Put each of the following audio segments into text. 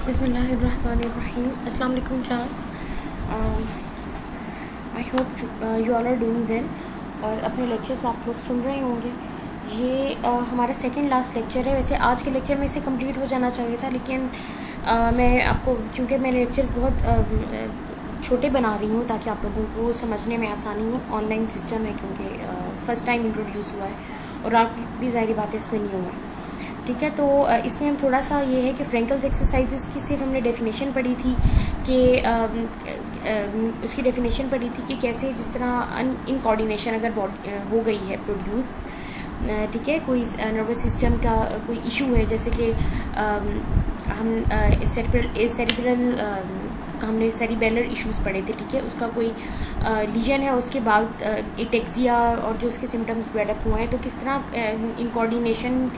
बिस्मिल्लाहिर्रहमानिर्रहीम। अस्सलाम वालेकुम class. I hope you all are doing well और अपने लेक्चर्स आप लोग सुन रहे होंगे। ये हमारा सेकंड लास्ट लेक्चर है। वैसे आज के लेक्चर में इसे कंप्लीट हो जाना चाहिए था, लेकिन मैं आपको, क्योंकि मेरे लेक्चर्स बहुत छोटे बना रही हूँ ताकि आप लोगों को समझने में आसानी हो। ऑनलाइन सिस्टम है क्योंकि फ़र्स्ट टाइम इंट्रोड्यूस हुआ है और आप भी ज़ाहिर बात है इसमें नहीं हुआ, ठीक है। तो इसमें हम थोड़ा सा ये है कि फ्रेंकल्स एक्सरसाइजेस की सिर्फ हमने डेफिनेशन पढ़ी थी कि उसकी डेफिनेशन पढ़ी थी कि कैसे जिस तरह इन कोऑर्डिनेशन अगर हो गई है प्रोड्यूस, ठीक है, कोई नर्वस सिस्टम का कोई इशू है, जैसे कि हम सेरिब्रल हमने सेरिबेलर इश्यूज़ पढ़े थे, ठीक है। उसका कोई लीजन है, उसके बाद एटेक्सिया और जो उसके सिम्टम्स डेवलप हुए हैं, तो किस तरह इन कोऑर्डिनेशन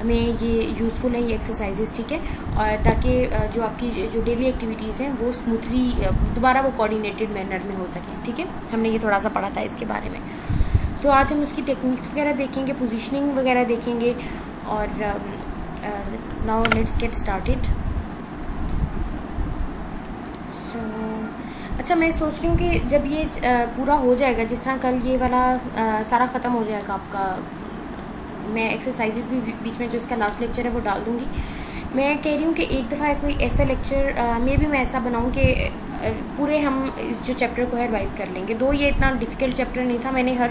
हमें ये यूज़फुल है ये एक्सरसाइजेस, ठीक है। और ताकि जो आपकी जो डेली एक्टिविटीज़ हैं वो स्मूथली दोबारा वो कोऑर्डिनेटेड मैनर में हो सकें, ठीक है। हमने ये थोड़ा सा पढ़ा था इसके बारे में। तो आज हम उसकी टेक्निक्स वगैरह देखेंगे, पोजीशनिंग वगैरह देखेंगे और नाउ लेट्स गेट स्टार्टेड। अच्छा, मैं सोच रही हूँ कि जब ये पूरा हो जाएगा, जिस तरह कल ये वाला सारा ख़त्म हो जाएगा आपका, मैं एक्सरसाइजेस भी बीच में जो इसका लास्ट लेक्चर है वो डाल दूँगी। मैं कह रही हूँ कि एक दफ़ा कोई ऐसा लेक्चर में भी मैं ऐसा बनाऊँ कि पूरे हम इस जो चैप्टर को है रिवाइज़ कर लेंगे। दो ये इतना डिफ़िकल्ट चैप्टर नहीं था, मैंने हर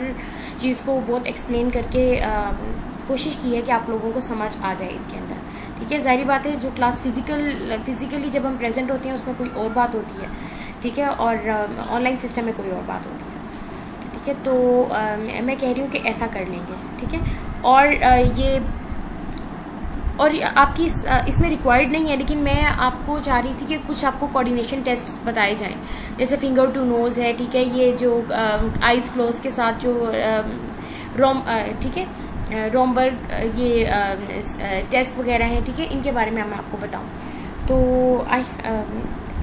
चीज़ को बहुत एक्सप्लेन करके कोशिश की है कि आप लोगों को समझ आ जाए इसके अंदर, ठीक है। ज़ाहिर बात है जो क्लास फिज़िकली जब हम प्रेजेंट होते हैं उसमें कोई और बात होती है, ठीक है, और ऑनलाइन सिस्टम में कोई और बात होती है, ठीक है। तो मैं कह रही हूँ कि ऐसा कर लेंगे, ठीक है। और आपकी इसमें रिक्वायर्ड नहीं है, लेकिन मैं आपको चाह रही थी कि कुछ आपको कोऑर्डिनेशन टेस्ट्स बताए जाएं, जैसे फिंगर टू नोज़ है, ठीक है, ये जो आइज़ क्लोज के साथ जो ठीक है, रोम्बर ये टेस्ट वगैरह हैं, ठीक है, इनके बारे में मैं आपको बताऊं। तो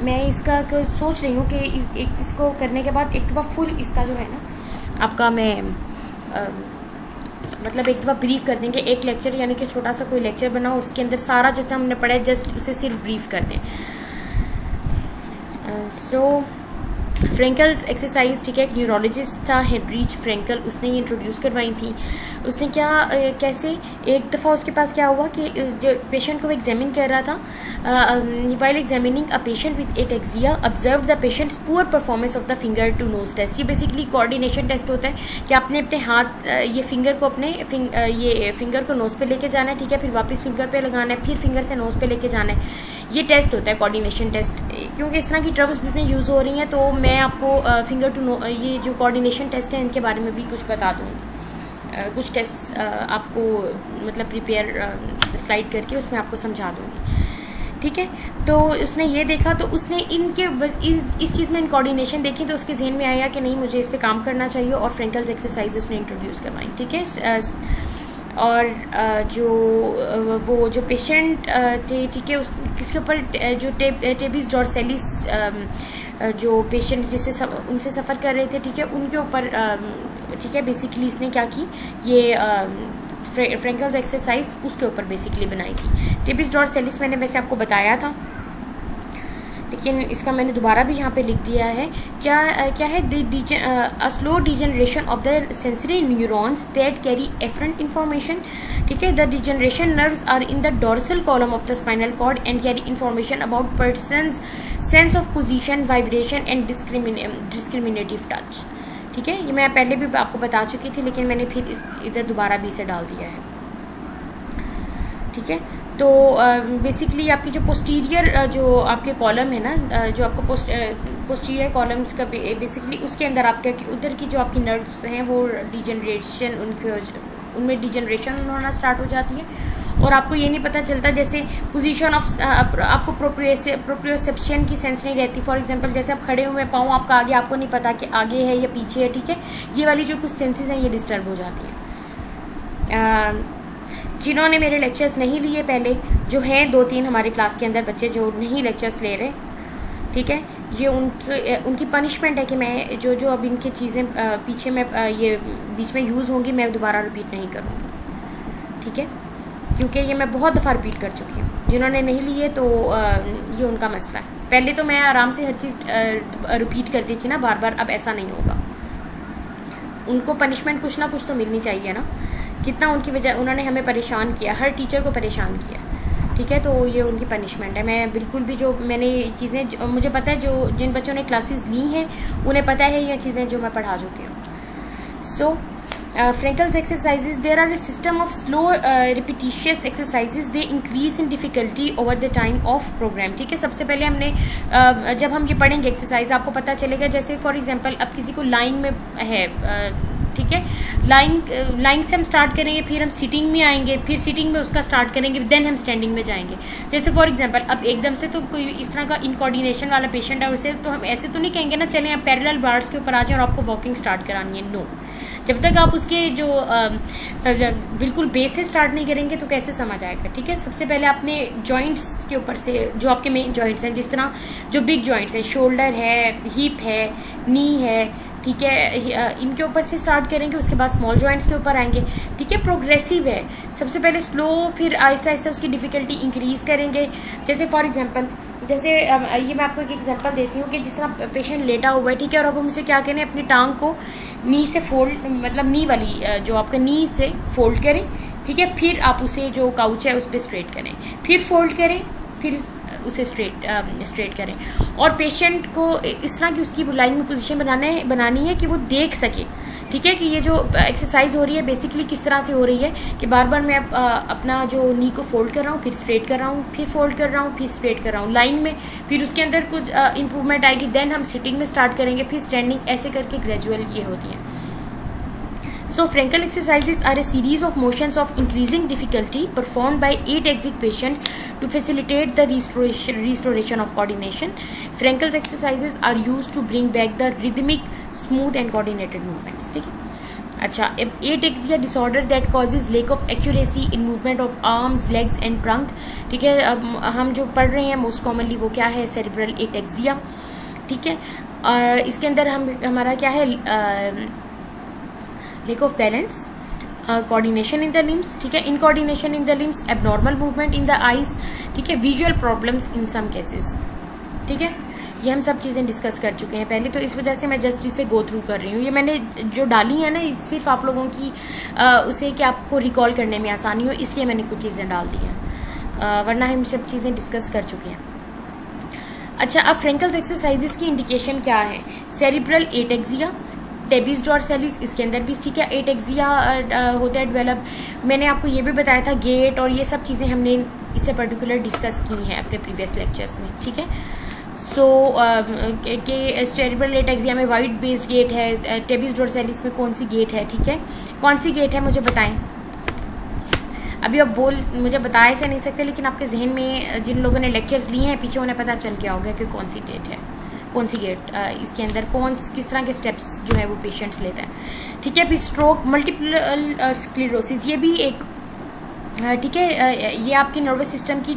मैं इसका सोच रही हूँ कि इसको करने के बाद एक दफ़ा फुल इसका जो है ना आपका मैं मतलब एक दफ़ा ब्रीफ कर देंगे, एक लेक्चर यानी कि छोटा सा कोई लेक्चर बनाओ, उसके अंदर सारा जितना हमने पढ़ा है जस्ट उसे सिर्फ ब्रीफ कर दें। फ्रेंकल्स एक्सरसाइज, ठीक है, एक न्यूरोलॉजिस्ट था हेनरीच फ्रेंकल, उसने ये इंट्रोड्यूस करवाई थी। उसने कैसे एक दफ़ा उसके पास क्या हुआ कि जो पेशेंट को एग्जामिन कर रहा था, while examining a patient with ataxia observe the patient's poor performance of the finger to nose test. ये बेसिकली कोऑर्डिनेशन टेस्ट होता है कि आपने अपने हाथ ये फिंगर को नोज़ पे लेके जाना है, ठीक है, फिर वापस फिंगर पे लगाना है, फिर फिंगर से नोज़ पे लेके जाना है। ये टेस्ट होता है कोऑर्डिनेशन टेस्ट। क्योंकि इस तरह की टर्म्स बीच में यूज़ हो रही हैं, तो मैं आपको फिंगर टू नो ये जो कोऑर्डिनेशन टेस्ट है इनके बारे में भी कुछ बता दूँगी। कुछ टेस्ट आपको मतलब प्रिपेयर स्लाइड करके उसमें आपको समझा दूँगी, ठीक है। तो उसने ये देखा, तो उसने इनके इस चीज़ में इन कोऑर्डिनेशन देखी, तो उसके जहन में आया कि नहीं, मुझे इस पर काम करना चाहिए, और फ्रेंकल्स एक्सरसाइज उसने इंट्रोड्यूस करवाई, ठीक है। और जो पेशेंट थे, ठीक है, किसके ऊपर जो टेबिस डॉर्सेलिस जो पेशेंट जिससे उनसे सफ़र कर रहे थे, ठीक है, उनके ऊपर, ठीक है, बेसिकली इसने क्या की, ये फ्रेंकल्स एक्सरसाइज उसके ऊपर बेसिकली बनाई थी। टेबिस डॉर्सेलिस मैंने वैसे आपको बताया था, लेकिन इसका मैंने दोबारा भी यहाँ पे लिख दिया है। क्या है, a slow degeneration of the sensory neurons that carry afferent information, ठीक है। The degeneration nerves are in the dorsal column of the spinal cord and carry information about person's sense of position, vibration and discriminative touch, ठीक है। ये मैं पहले भी आपको बता चुकी थी, लेकिन मैंने फिर इधर दोबारा भी इसे डाल दिया है, ठीक है। तो बेसिकली आपकी जो पोस्टीरियर जो आपके कॉलम है ना, जो आपको पोस्टीरियर कॉलम्स का बेसिकली उसके अंदर आपके उधर की जो आपकी नर्व्स हैं वो डिजनरेशन उनमें डिजनरेशन होना स्टार्ट हो जाती है, और आपको ये नहीं पता चलता, जैसे पोजीशन ऑफ आपको प्रोप्रियोसेप्शन की सेंस नहीं रहती। फॉर एग्जांपल, जैसे आप खड़े हुए पाँव आपका आगे, आपको नहीं पता कि आगे है या पीछे है, ठीक है। ये वाली जो कुछ सेंसेस हैं ये डिस्टर्ब हो जाती हैं। जिन्होंने मेरे लेक्चर्स नहीं लिए पहले, जो हैं 2-3 हमारे क्लास के अंदर बच्चे जो नहीं लेक्चर्स ले रहे, ठीक है, ये उनकी पनिशमेंट है कि मैं जो अब इनकी चीज़ें पीछे में ये बीच में यूज़ होंगी, मैं दोबारा रिपीट नहीं करूँगी, ठीक है। क्योंकि ये मैं बहुत दफ़ा रिपीट कर चुकी हूँ। जिन्होंने नहीं लिए तो ये उनका मसला है। पहले तो मैं आराम से हर चीज़ रिपीट करती थी ना बार बार, अब ऐसा नहीं होगा। उनको पनिशमेंट कुछ ना कुछ तो मिलनी चाहिए ना। कितना उनकी वजह उन्होंने हमें परेशान किया, हर टीचर को परेशान किया, ठीक है। तो ये उनकी पनिशमेंट है। मैं बिल्कुल भी जो मैंने चीज़ें मुझे पता है, जो जिन बच्चों ने क्लासेस ली हैं उन्हें पता है ये चीज़ें जो मैं पढ़ा चुकी हूँ। सो Frankel's exercises, there are a system of slow repetitious exercises, they increase in difficulty over the time of program, ठीक है। सबसे पहले हमने जब हम ये पढ़ेंगे एक्सरसाइज आपको पता चलेगा। जैसे फॉर एग्जांपल अब किसी को लाइन में है, ठीक है, लाइन से हम स्टार्ट करेंगे, फिर हम सिटिंग में आएंगे, फिर सिटिंग में उसका स्टार्ट करेंगे, देन हम स्टैंडिंग में जाएंगे। जैसे फॉर एग्जांपल अब एकदम से तो कोई इस तरह का इनकोऑर्डिनेशन वाला पेशेंट है, उसे तो हम ऐसे तो नहीं कहेंगे ना चलें आप पैरेलल बार्स के ऊपर आ जाएं और आपको वॉकिंग स्टार्ट करानी है। नो, जब तक आप उसके जो बिल्कुल बेस से स्टार्ट नहीं करेंगे तो कैसे समझ आएगा, ठीक है। सबसे पहले आपने जॉइंट्स के ऊपर से, जो आपके मेन जॉइंट्स हैं, जिस तरह जो बिग जॉइंट्स हैं, शोल्डर है, हिप है, नी है, ठीक है, इनके ऊपर से स्टार्ट करेंगे, उसके बाद स्मॉल जॉइंट्स के ऊपर आएंगे, ठीक है। प्रोग्रेसिव है, सबसे पहले स्लो, फिर आहिस्ता आहिस्ता उसकी डिफिकल्टी इंक्रीज करेंगे। जैसे फॉर एग्जांपल, जैसे ये मैं आपको एक एग्जांपल देती हूँ कि जिस तरह पेशेंट लेटा हुआ है, ठीक है, और अब हम उसे क्या करें, अपनी टांग को नी से फोल्ड, मतलब नी वाली जो आपका नी से फोल्ड करें, ठीक है, फिर आप उसे जो काउच है उस पर स्ट्रेट करें, फिर फोल्ड करें, फिर उसे स्ट्रेट करें। और पेशेंट को इस तरह की उसकी लाइन में पोजीशन बनानी है कि वो देख सके, ठीक है, कि ये जो एक्सरसाइज हो रही है बेसिकली किस तरह से हो रही है, कि बार बार मैं अपना जो नी को फोल्ड कर रहा हूँ, फिर स्ट्रेट कर रहा हूँ, फिर फोल्ड कर रहा हूँ, फिर स्ट्रेट कर रहा हूँ लाइन में, फिर उसके अंदर कुछ इंप्रूवमेंट आएगी, देन हम सिटिंग में स्टार्ट करेंगे, फिर स्टैंडिंग, ऐसे करके ग्रेजुअल ये होती है। So Frankel exercises are a series of motions of increasing difficulty performed by 8 exit patients to facilitate the restoration of coordination. Frankel's exercises are used to bring back the rhythmic, smooth and coordinated movements. ठीक है। अच्छा, 8-axia disorder that causes lack of accuracy in movement of arms, legs and trunk. ठीक है, अब हम जो पढ़ रहे हैं मोस्ट कॉमनली वो क्या है, cerebral ataxia, ठीक है। और इसके अंदर हमारा क्या है, lack of balance, coordination in the limbs, ठीक है, incoordination in the limbs, abnormal movement in the eyes, ठीक है, visual problems in some cases, ठीक है। ये हम सब चीज़ें डिस्कस कर चुके हैं पहले, तो इस वजह से मैं जस्ट इसे गो थ्रू कर रही हूँ। ये मैंने जो डाली है ना, सिर्फ आप लोगों की उसे कि आपको रिकॉल करने में आसानी हो, इसलिए मैंने कुछ चीज़ें डाल दी हैं, वरना हम सब चीज़ें डिस्कस कर चुके हैं। अच्छा, अब फ्रैंकल्स एक्सरसाइजेस की इंडिकेशन क्या है, सेरिब्रल एटेक्सिया, टेबिस डॉर्सैलिस, इसके अंदर भी, ठीक है, एटेक्सिया होता है डेवलप। मैंने आपको ये भी बताया था गेट और ये सब चीज़ें हमने इससे पर्टिकुलर डिस्कस की हैं अपने प्रीवियस लेक्चर्स में, ठीक है। सो कि सेरिब्रल एटेक्सिया में वाइड बेस्ड गेट है, टेबिस डॉर्सैलिस में कौन सी गेट है, ठीक है, कौन सी गेट है मुझे बताएं। अभी आप मुझे बता ऐसे नहीं सकते, लेकिन आपके जहन में जिन लोगों ने लेक्चर्स लिए हैं पीछे उन्हें पता चल गया होगा कि कौन सी डेट है, कौन सी गेट, इसके अंदर किस तरह के स्टेप्स जो है वो पेशेंट्स लेता है, ठीक है। फिर स्ट्रोक, मल्टीपल स्क्लेरोसिस, ये भी एक, ठीक है, ये आपकी नर्वस सिस्टम की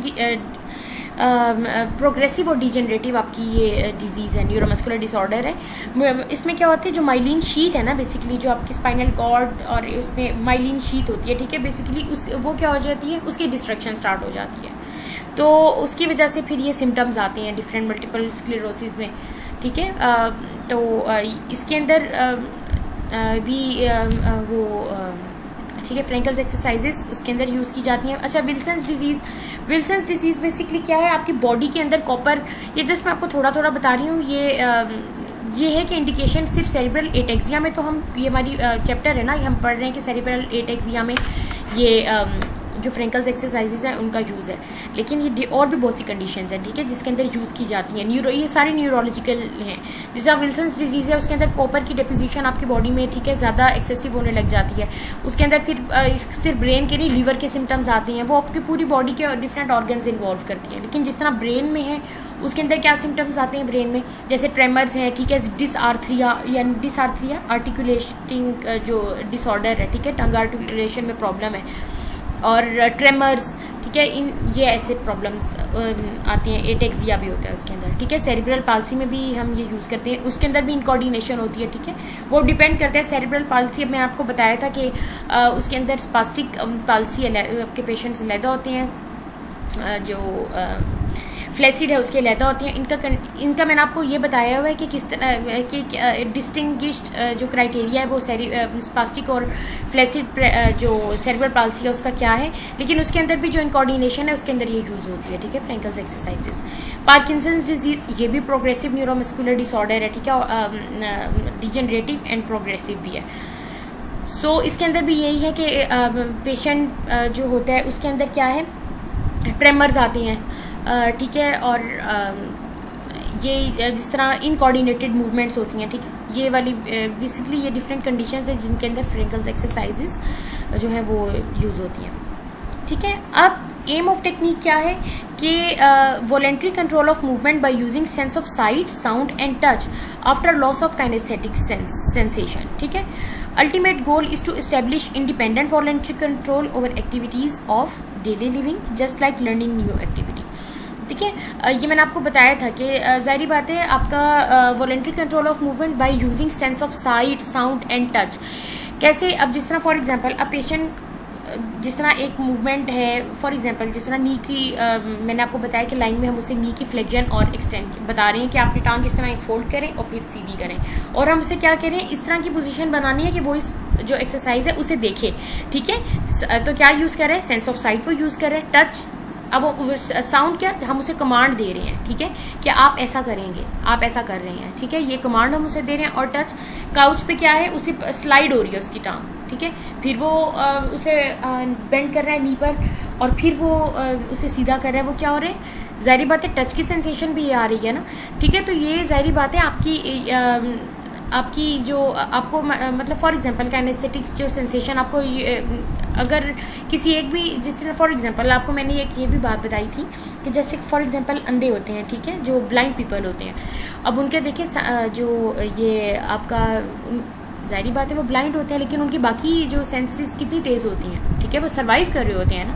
प्रोग्रेसिव और डिजेनरेटिव आपकी ये डिजीज़ है, न्यूरोमस्कुलर डिसऑर्डर है। इसमें क्या होता है, जो माइलिन शीथ है ना, बेसिकली जो आपकी स्पाइनल कॉर्ड और उसमें माइलिन शीथ होती है, ठीक है, बेसिकली वो क्या हो जाती है, उसकी डिस्ट्रक्शन स्टार्ट हो जाती है, तो उसकी वजह से फिर ये सिम्टम्स आते हैं डिफरेंट मल्टीपल स्क्लेरोसिस में, ठीक है। तो इसके अंदर भी वो, ठीक है, फ्रैंकल्स एक्सरसाइजेस उसके अंदर यूज़ की जाती हैं। अच्छा, विल्सन्स डिजीज़ बेसिकली क्या है, आपकी बॉडी के अंदर कॉपर, ये जस्ट मैं आपको थोड़ा थोड़ा बता रही हूँ, ये है कि इंडिकेशन सिर्फ सेरिब्रल एटेक्सिया में, तो हम ये हमारी चैप्टर है ना, ये हम पढ़ रहे हैं कि सेरिब्रल एटेक्सिया में ये जो फ्रैंकल्स एक्सरसाइजेज हैं उनका यूज़ है, लेकिन ये और भी बहुत सी कंडीशंस हैं, ठीक है, जिसके अंदर यूज़ की जाती हैं। ये सारे न्यूरोलॉजिकल हैं। जैसे विल्सन्स डिजीज़ है, उसके अंदर कॉपर की डिपोजिशन आपकी बॉडी में, ठीक है, ज़्यादा एक्सेसिव होने लग जाती है। उसके अंदर फिर सिर्फ ब्रेन के नहीं, लीवर के सिम्टम्स आते हैं, वो आपकी पूरी बॉडी के डिफरेंट ऑर्गन्स इन्वॉल्व करती हैं। लेकिन जिस तरह ब्रेन में है, उसके अंदर क्या सिम्टम्स आते हैं ब्रेन में, जैसे ट्रेमर्स हैं, ठीक है, डिसआर्थरिया आर्टिकुलेटिंग जो डिसऑर्डर है, ठीक है, टंग आर्टिकुलेशन में प्रॉब्लम है, और ट्रेमर्स, ठीक है। ये ऐसे प्रॉब्लम्स आती हैं, एटेक्सिया भी होता है उसके अंदर, ठीक है। सेरिब्रल पाल्सी में भी हम ये यूज़ करते हैं, उसके अंदर भी इनकोऑर्डिनेशन होती है, ठीक है। वो डिपेंड करता है। सेरिब्रल पाल्सी अब मैंने आपको बताया था कि उसके अंदर स्पास्टिक पाल्सी आपके पेशेंट्स अलहदा होते हैं, जो फ्लैसिड है उसके अलहदा होती हैं। इनका मैंने आपको ये बताया हुआ है कि किस तरह कि डिस्टिंग्विश्ड जो क्राइटेरिया है वो स्पास्टिक और फ्लैसिड जो सेरिब्रल पाल्सी है उसका क्या है, लेकिन उसके अंदर भी जो इनकोऑर्डिनेशन है उसके अंदर ये यूज़ होती है, ठीक है। फ्रैंकल्स एक्सरसाइजेस। पार्किंसंस डिजीज़, ये भी प्रोग्रेसिव न्यूरोमस्कुलर डिसऑर्डर है, ठीक है, डिजेनरेटिव एंड प्रोग्रेसिव भी है। सो इसके अंदर भी यही है कि पेशेंट जो होता है उसके अंदर क्या है, ट्रेमर्स आते हैं, ठीक है, और ये जिस तरह इनकोऑर्डिनेटेड मूवमेंट्स होती हैं, ठीक है, ये वाली बेसिकली ये डिफरेंट कंडीशंस हैं जिनके अंदर फ्रैंकल्स एक्सरसाइजेस जो है वो यूज़ होती हैं, ठीक है। अब एम ऑफ टेक्निक क्या है कि voluntary control of movement by using sense of sight, sound and touch after loss of kinaesthetic sensation, ठीक है। Ultimate goal is to establish independent voluntary control over activities of daily living just like learning new activity, ठीक है। ये मैंने आपको बताया था कि ज़ाहिर बात है आपका voluntary control of movement by using sense of sight, sound and touch कैसे। अब जिस तरह फॉर एग्जांपल अब पेशेंट जिस तरह एक मूवमेंट है, फॉर एग्जांपल जिस तरह नी की मैंने आपको बताया कि लाइन में हम उसे नी की फ्लेक्शन और एक्सटेंड बता रहे हैं कि आपकी टांग इस तरह फोल्ड करें और फिर सीधी करें, और हम उसे क्या करें, इस तरह की पोजीशन बनानी है कि वो इस जो एक्सरसाइज है उसे देखे, ठीक है। तो क्या यूज़ करें, सेंस ऑफ साइट को यूज़ करें, टच। अब साउंड क्या, हम उसे कमांड दे रहे हैं, ठीक है, कि आप ऐसा करेंगे, आप ऐसा कर रहे हैं, ठीक है, ये कमांड हम उसे दे रहे हैं। और टच, काउच पे क्या है, उसे स्लाइड हो रही है उसकी टांग, ठीक है, फिर वो उसे बेंड कर रहा है नी पर और फिर वो उसे सीधा कर रहा है, वो क्या हो रहा है, ज़ाहिर बात है टच की सेंसेशन भी ये आ रही है ना, ठीक है। तो ये ज़ाहिर बात है आपकी जो आपको मतलब फॉर एग्जांपल काइनेस्थेटिक्स जो सेंसेशन आपको अगर किसी एक भी जिस तरह फॉर एग्जांपल आपको मैंने एक ये भी बात बताई थी कि जैसे फॉर एग्जांपल अंधे होते हैं, ठीक है, जो ब्लाइंड पीपल होते हैं, अब उनके देखिए जो ये आपका ज़ाहिर बात है वो ब्लाइंड होते हैं लेकिन उनकी बाकी जो सेंसेस कितनी तेज़ होती हैं, ठीक है, वो सर्वाइव कर रहे होते हैं ना,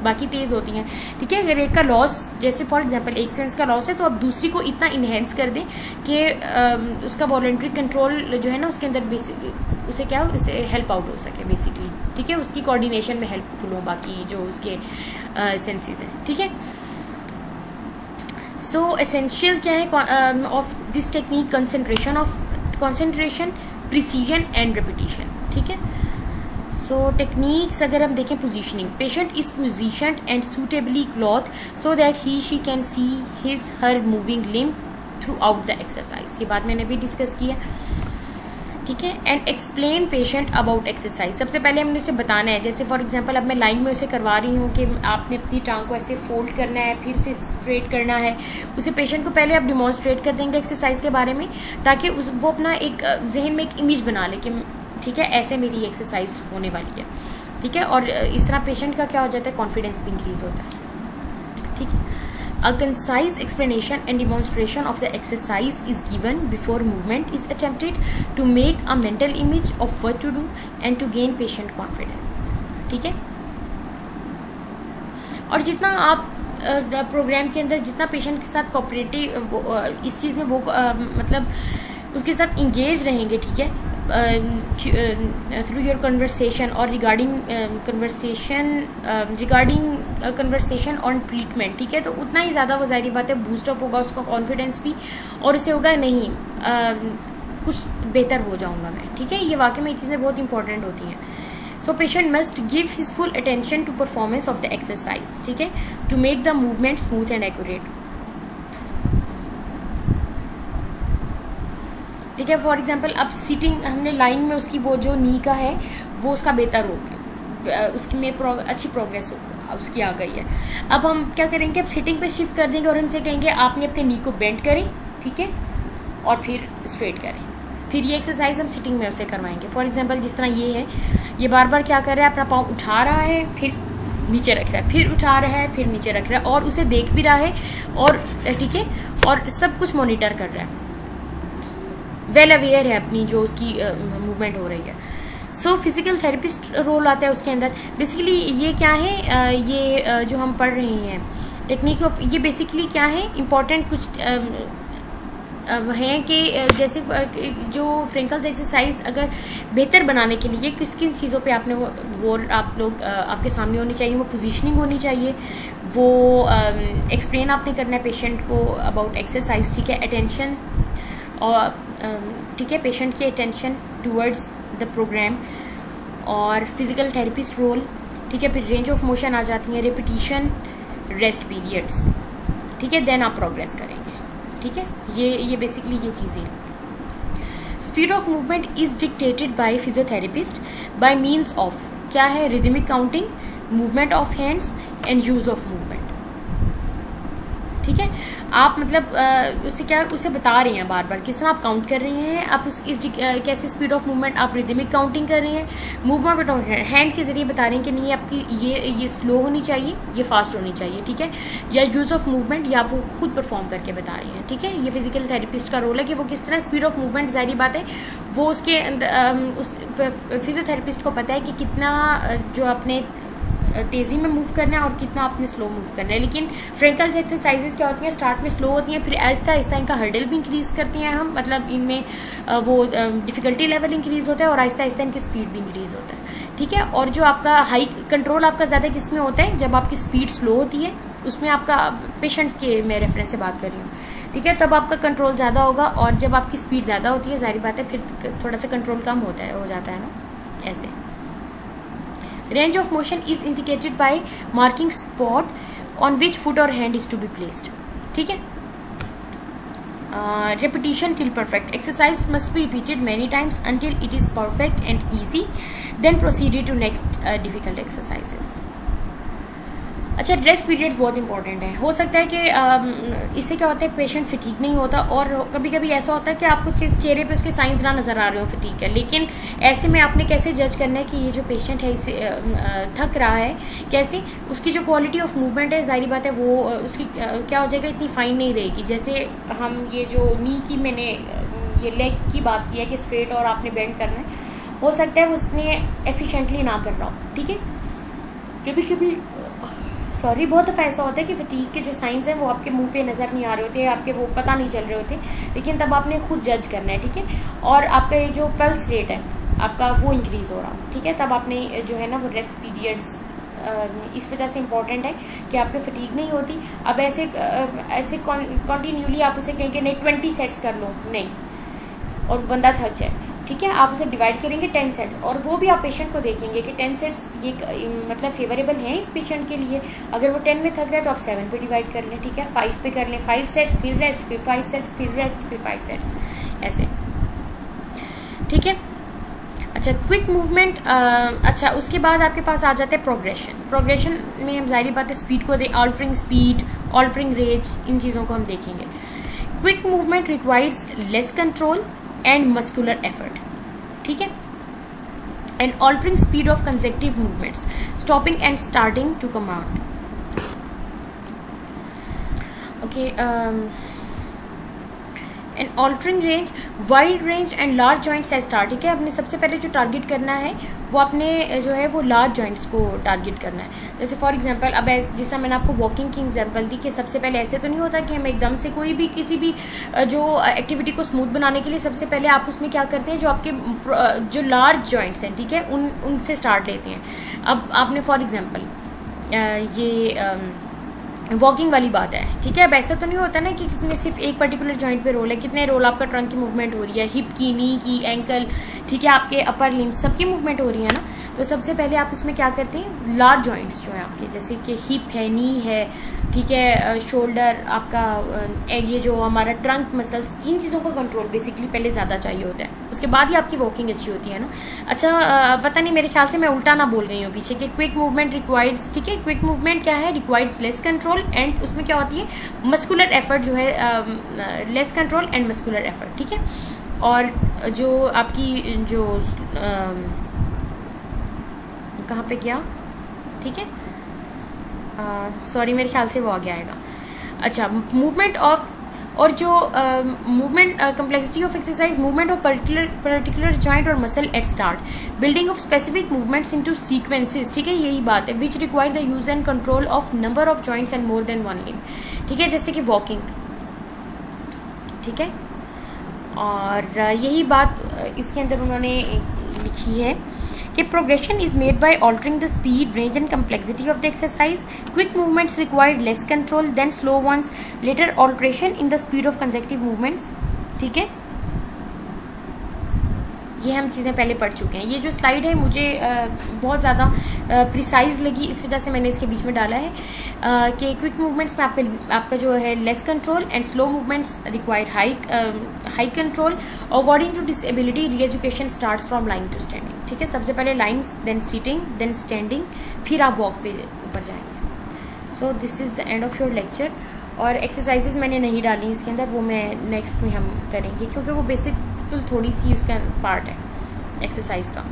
बाकी तेज़ होती हैं, ठीक है। अगर एक का लॉस जैसे फॉर एग्जांपल एक सेंस का लॉस है तो अब दूसरी को इतना इन्हेंस कर दें कि उसका वॉलेंट्री कंट्रोल जो है ना उसके अंदर उसे क्या हो, उसे हेल्प आउट हो सके बेसिकली, ठीक है, उसकी कोऑर्डिनेशन में हेल्पफुल हो बाकी जो उसके सेंसेस हैं, ठीक है। सो एसेंशियल क्या है of this technique, concentration, precision and repetition, ठीक है। सो टेक्निक्स अगर हम देखें, positioning, patient is positioned and suitably cloth so that he she can see his her moving limb through out the exercise, ये बात मैंने भी डिस्कस किया, ठीक है। And explain patient about exercise, सबसे पहले हमने उसे बताना है, जैसे फॉर एग्जांपल अब मैं लाइन में उसे करवा रही हूँ कि आपने अपनी टांग को ऐसे फोल्ड करना है, फिर उसे स्ट्रेट करना है, उसे पेशेंट को पहले आप डिमॉन्स्ट्रेट कर देंगे एक्सरसाइज के बारे में ताकि वो अपना एक जहन में एक इमेज बना ले कि ठीक है ऐसे मेरी एक्सरसाइज होने वाली है, ठीक है, और इस तरह पेशेंट का क्या हो जाता है, कॉन्फिडेंस भी इंक्रीज होता है, ठीक है। A concise explanation and demonstration of the exercise is given before movement is attempted to make a mental image of what to do and to gain patient confidence, ठीक है। और जितना आप प्रोग्राम के अंदर जितना पेशेंट के साथ कोऑपरेटिव इस चीज़ में वो मतलब उसके साथ इंगेज रहेंगे, ठीक है, थ्रू योर कन्वर्सेशन और रिगार्डिंग कन्वर्सेशन ऑन ट्रीटमेंट, ठीक है, तो उतना ही ज़्यादा वो ज़ाहिर बात है बूस्टअप होगा उसका कॉन्फिडेंस भी, और उसे होगा नहीं कुछ बेहतर हो जाऊंगा मैं, ठीक है। ये वाकई में ये चीज़ें बहुत इंपॉर्टेंट होती हैं। So patient must give his full attention to performance of the exercise, ठीक है, to make the movement smooth and accurate, ठीक है। फॉर एग्जांपल अब सीटिंग हमने लाइन में उसकी वो जो नी का है वो उसका बेहतर हो गया, उसकी में अच्छी प्रोग्रेस उसकी आ गई है। अब हम क्या करेंगे, अब सीटिंग पे शिफ्ट कर देंगे और हमसे कहेंगे आपने अपने नी को बेंड करें, ठीक है, और फिर स्ट्रेट करें, फिर ये एक्सरसाइज हम सिटिंग में उसे करवाएंगे। फॉर एग्जांपल जिस तरह ये है, ये बार बार क्या कर रहा है, अपना पाँव उठा रहा है फिर नीचे रख रहा है, फिर उठा रहा है फिर नीचे रख रहा है, और उसे देख भी रहा है और ठीक है, और सब कुछ मॉनिटर कर रहा है, वेल अवेयर है अपनी जो उसकी मूवमेंट हो रही है। सो फिजिकल थेरेपिस्ट रोल आता है उसके अंदर। बेसिकली ये क्या है, ये जो हम पढ़ रहे हैं टेक्निक ऑफ, ये बेसिकली क्या है, इम्पॉर्टेंट कुछ हैं कि जैसे जो फ्रिंकल्स एक्सरसाइज अगर बेहतर बनाने के लिए किस किन चीज़ों पे आपने वो आप लोग आपके सामने होनी चाहिए, वो पोजीशनिंग होनी चाहिए, वो एक्सप्लेन आपने करना है पेशेंट को अबाउट एक्सरसाइज, ठीक है, अटेंशन और ठीक है, पेशेंट की अटेंशन टूवर्ड्स द प्रोग्राम, और फिजिकल थेरेपिस्ट रोल, ठीक है। फिर रेंज ऑफ मोशन आ जाती है, रिपीटिशन, रेस्ट पीरियड्स, ठीक है, देन आप प्रोग्रेस करेंगे, ठीक है। ये बेसिकली ये चीज़ें हैं। Speed of movement is dictated bye physiotherapist bye means of क्या है, rhythmic counting, movement of hands and use of movement, ठीक है। आप मतलब उसे क्या उसे बता रहे हैं बार बार किस तरह आप काउंट कर रहे हैं, आप कैसे स्पीड ऑफ मूवमेंट आप रिदमिक काउंटिंग कर रहे हैं, मूवमेंट ऑफ हैंड के जरिए बता रहे हैं कि नहीं आपकी ये स्लो होनी चाहिए, ये फास्ट होनी चाहिए, ठीक है, या यूज ऑफ मूवमेंट या आप वो खुद परफॉर्म करके बता रहे हैं, ठीक है। ये फिजिकल थेरेपिस्ट का रोल है कि वो किस तरह स्पीड ऑफ मूवमेंट, जाहिर बात है वो उसके उस फिजियोथेरेपिस्ट को पता है कि कितना जो अपने तेज़ी में मूव करना है और कितना आपने स्लो मूव करना है। लेकिन फ्रेंकल्स एक्सरसाइजेस क्या होती हैं, स्टार्ट में स्लो होती हैं, फिर आहिस्ता आहिस्ता इनका हर्डल भी इंक्रीज़ करते हैं हम, मतलब इनमें वो डिफ़िकल्टी लेवल इंक्रीज़ होता है और आहिस्ता आहिस्ता इनकी स्पीड भी इंक्रीज़ होता है, ठीक है। और जो आपका हाई कंट्रोल आपका ज़्यादा किस में होता है, जब आपकी स्पीड स्लो होती है, उसमें आपका पेशेंट के मैं रेफरेंस से बात कर रही हूँ, ठीक है, तब आपका कंट्रोल ज़्यादा होगा, और जब आपकी स्पीड ज़्यादा होती है, जाहिर बात है फिर थोड़ा सा कंट्रोल कम होता है, हो जाता है ना, ऐसे। Range of motion is indicated by marking spot on which foot or hand is to be placed, ठीक है। Repetition till perfect. Exercise must be repeated many times until it is perfect and easy. Then proceed to next difficult exercises. अच्छा, rest periods बहुत important है। हो सकता है कि इससे क्या होता है, पेशेंट फिटीक नहीं होता, और कभी कभी ऐसा होता है कि आपको चेहरे पे उसके साइंस ना नज़र आ रहे हो फिटीक है, लेकिन ऐसे में आपने कैसे जज करना है कि ये जो पेशेंट है इसे थक रहा है, कैसे उसकी जो क्वालिटी ऑफ मूवमेंट है, जाहिर बात है वो उसकी क्या हो जाएगा, इतनी फाइन नहीं रहेगी। जैसे हम ये जो नी की मैंने ये लेग की बात की है कि स्ट्रेट और आपने बेंड करना है, हो सकता है वो उसने एफिशिएंटली ना कर रहा हो, ठीक है। कभी कभी सॉरी बहुत दफ़ा ऐसा होता है कि फटीक के जो साइंस हैं वो आपके मुंह पे नज़र नहीं आ रहे होते, आपके वो पता नहीं चल रहे होते, लेकिन तब आपने खुद जज करना है, ठीक है। और आपका ये जो पल्स रेट है आपका वो इंक्रीज़ हो रहा है, ठीक है, तब आपने जो है ना वो रेस्ट पीरियड्स इस वजह से इंपॉर्टेंट है कि आपके फटीक नहीं होती। अब ऐसे कंटिन्यूली आप उसे कहेंगे नहीं 20 सेट्स कर लो, नहीं, और बंदा थक जाए, ठीक है, आप उसे डिवाइड करेंगे 10 सेट्स, और वो भी आप पेशेंट को देखेंगे कि 10 सेट्स ये मतलब फेवरेबल हैं इस पेशेंट के लिए। अगर वो 10 में थक रहा है तो आप 7 पे डिवाइड कर लें, ठीक है, 5 पे कर लें, 5 सेट्स फिर रेस्ट, फिर 5 सेट्स फिर रेस्ट, फिर 5 सेट्स, ऐसे, ठीक है। अच्छा, क्विक मूवमेंट। अच्छा, उसके बाद आपके पास आ जाता है प्रोग्रेशन। प्रोग्रेशन में हम जाहिर बात है स्पीड को ऑल्टरिंग स्पीड, ऑल्टरिंग रेंज, इन चीज़ों को हम देखेंगे। Quick movement requires less control and muscular effort, ठीक है, and altering speed of consecutive movements, stopping and starting to command, okay. And altering range, wide range and large joints as target, ठीक है। आपने सबसे पहले जो टारगेट करना है वो आपने जो है वो लार्ज जॉइंट्स को टारगेट करना है। जैसे फॉर एग्जांपल अब जैसा मैंने आपको वॉकिंग की एग्जांपल दी कि सबसे पहले ऐसे तो नहीं होता कि हम एकदम से कोई भी किसी भी जो एक्टिविटी को स्मूथ बनाने के लिए सबसे पहले आप उसमें क्या करते हैं, जो आपके जो लार्ज जॉइंट्स हैं, ठीक है, उनसे स्टार्ट लेते हैं। अब आपने फॉर एग्जाम्पल ये वॉकिंग वाली बात है, ठीक है। अब ऐसा तो नहीं होता ना कि इसमें सिर्फ एक पर्टिकुलर जॉइंट पे रोल है, कितने रोल आपका ट्रंक की मूवमेंट हो रही है, हिप की, नी की, एंकल, ठीक है, आपके अपर लिम्स सबकी मूवमेंट हो रही है ना। तो सबसे पहले आप उसमें क्या करते हैं, लार्ज जॉइंट्स जो है आपके, जैसे कि हिप है, नी है, ठीक है, शोल्डर आपका, ये जो हमारा ट्रंक मसल्स, इन चीज़ों का कंट्रोल बेसिकली पहले ज़्यादा चाहिए होता है, उसके बाद ही आपकी वॉकिंग अच्छी होती है ना। अच्छा, पता नहीं मेरे ख्याल से मैं उल्टा ना बोल गई हूँ पीछे कि क्विक मूवमेंट रिक्वायर्स, ठीक है, क्विक मूवमेंट क्या है, रिक्वायर्स लेस कंट्रोल, एंड उसमें क्या होती है मस्कुलर एफर्ट जो है, less control and muscular effort, ठीक है। और जो आपकी जो कहाँ पे गया, ठीक है, सॉरी मेरे ख्याल से वो आ गया आएगा। अच्छा, मूवमेंट ऑफ और जो movement complexity of exercise, movement of particular joint और muscle at start, building of specific movements into sequences, ठीक है, यही बात है, which require the use and control of number of joints and more than one limb, ठीक है, जैसे कि वॉकिंग, ठीक है। और यही बात इसके अंदर उन्होंने लिखी है कि progression is made by altering the speed, range and complexity of the exercise, quick movements required less control than slow ones, later alteration in the speed of consecutive movements, ठीक है। ये हम चीज़ें पहले पढ़ चुके हैं। ये जो स्लाइड है मुझे बहुत ज़्यादा प्रिसाइज लगी, इस वजह से मैंने इसके बीच में डाला है कि क्विक मूवमेंट्स में आपका जो है less control and slow movements require high control. According to disability re education starts from lying to standing, ठीक है, सबसे पहले lying, then sitting, then standing, फिर आप वॉक पे ऊपर जाएंगे। So this is the end of your lecture. और एक्सरसाइजेज मैंने नहीं डाली इसके अंदर, वो मैं नेक्स्ट में हम करेंगे, क्योंकि वो बेसिक थोड़ी सी उसका पार्ट है एक्सरसाइज का।